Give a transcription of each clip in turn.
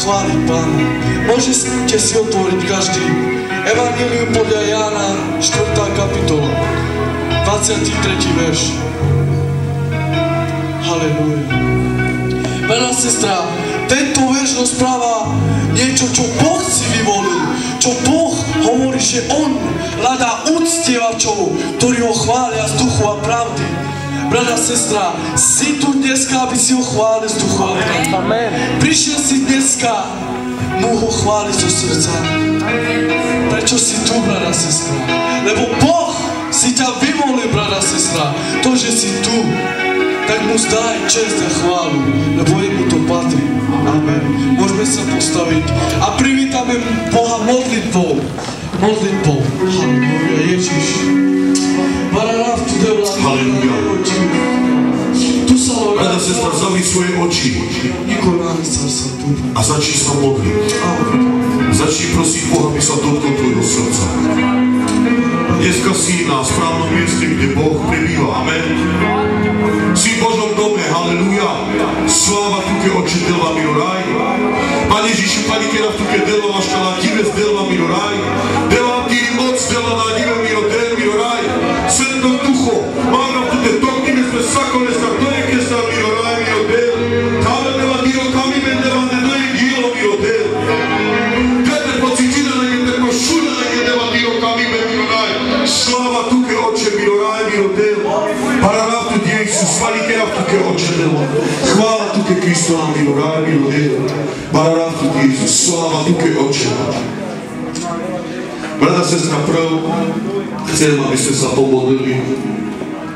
chváliť Pána. Môžete si otvoriť každý Evangelium podľa Jána, 4. kapitola, 23. verš. Halelúja. Brat a sestra, tento verš rozpráva niečo, čo Boh si vyvolil, čo Boh hovorí, že On hľadá uctievačov, ktorí ho chvália z duchu a pravdy. Brat a sestra, si tu dneska, aby si ho chválil z duchu a pravdy. Prišiel si dneska, mu ho chváliť zo srdca. Prečo si tu, brat a sestra? Lebo Boh si ťa vyvolil, brat a sestra. To, že si tu, tak mu zdaj čest a chválu, lebo jemu to patrí. Amen. Môžeme sa postaviť a privítame Boha modlitbou. Modlitbou. Halleluja, Ježiš. Bararaf tu devla. Halleluja. Tu sa loja. Brada, sestra, zavri svoje oči a začni sa modliť. Začni prosiť Boha, aby sa dotkol tvojho srdca. Dneska si na správnom mieste, kde Boh prebýva. Amen. Si v Božom dome, halleluja. Sláva tuke oče delva miro raj. Pane Ježišu, Pani kera tuke delva vaška na dive z delva miro raj. Delva ti moc delva na dive miro del miro raj. Svetno ducho, mám tu te tokime sme sakone sa doje kesa miro raj miro del. Kame deva diro kami men deva ne doje gilo miro del. Kete pocitina nege teko šuna nege deva diro kami men miro raj. Sláva tuke oče miro raj miro del. Pararaf tu die Isus, Pani kera tuke oče delva. Chvála tuke Kristova miro raj miro del. Pararaf tu die Isus, sláva tuke oče. Brada, sestra, prv, chcem, aby ste sa pomodlili.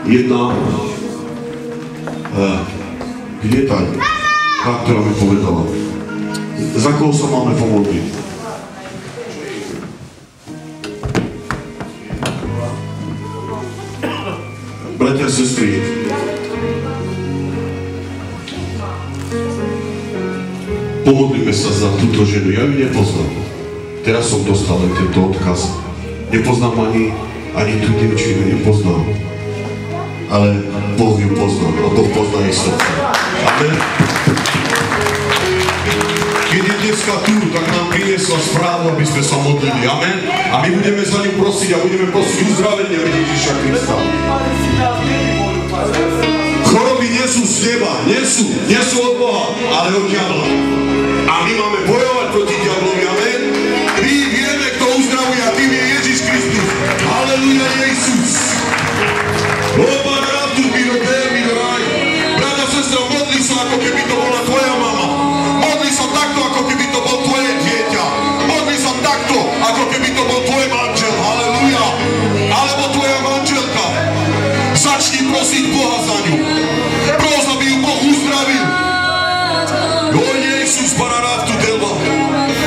Jedna, kde je tá, ktorá mi povedala? Za koho sa máme pomodliť? Bratia a sestry, pomodlíme sa za túto ženu. Ja ju nepoznám. Teraz som dostal len tento odkaz. Nepoznám ani tú dievčinu, nepoznám. Ale Boh ju pozná a Boh pozná jej srdce. Amen. Keď je dneska tu, tak nám priniesla správu, aby sme sa modlili. Amen. A my budeme za ňu prosiť a budeme prosiť uzdravenie od Ježiša Krista. Choroby nie sú z neba, nie sú od Boha, ale od diabla. A my máme bojovať proti diablovi. Amen. My vieme, kto uzdravuje, a tým je Ježiš Kristus. Halleluja, Jezus. Oba rádu, miro del, miro raj. Brada, sestra, modli sa, ako keby to bola tvoja mama. Modli sa takto, ako keby to bol tvoje dieťa. Modli sa takto, ako keby to bol tvoj manžel. Halleluja. Alebo tvoja manželka. Začni prosiť Boha za ňu. Pros, aby ju Boh uzdravil. O Jezus, bararaf tu delva.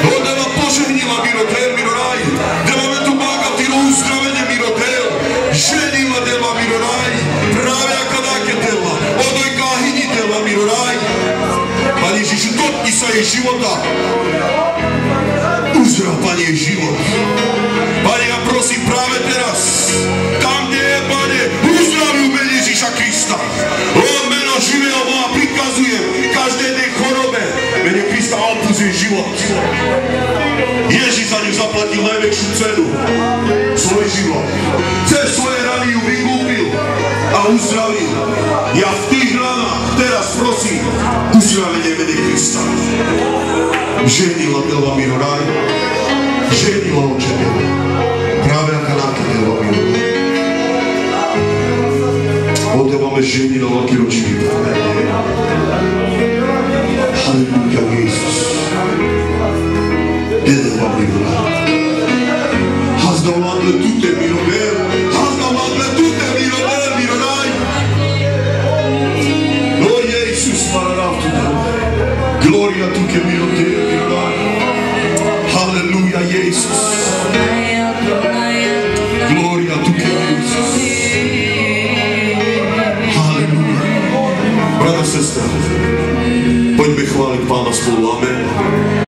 O deva požehnila miro del, miro raj. Deva tu mága tiro uzdravenie miro del. Ženila delva miro raj. Práve akadáke delva. Odojká hyni delva miro raj. Pane Ježišu, dotkni sa jej života. Uzdrav, Pane, jej život. Pane, ja prosím práve teraz, tam, kde je, Pane, uzdrav ju mene Ježiša Krista. O meno živého Boha prikazujem každej tej chorobe. Mene Krista odpustí život. Ježiš za ňu zaplatil najväčšiu cenu. Svoj život. Cez svoje rany ju vykúpil a uzdravil. Ja v tých ranách teraz prosím uzdravenie mene Krista. Ženila delva miro raj. Ženila oče delva. Práve akadáke delva miro raj. Odevame ženila veľký ročný. Halleluja, Jezus. Delva miro raj. Hazdamadle tute miro del. Hazdamadle tute miro del, miro raj. O Jezus, pararaf tu delva. Gloria tuke miro del, miro raj. Halleluja, Jezus. Gloria tuke, Jezus. Halleluja. Brada, sestra, poďme chváliť Pána spolu. Amen.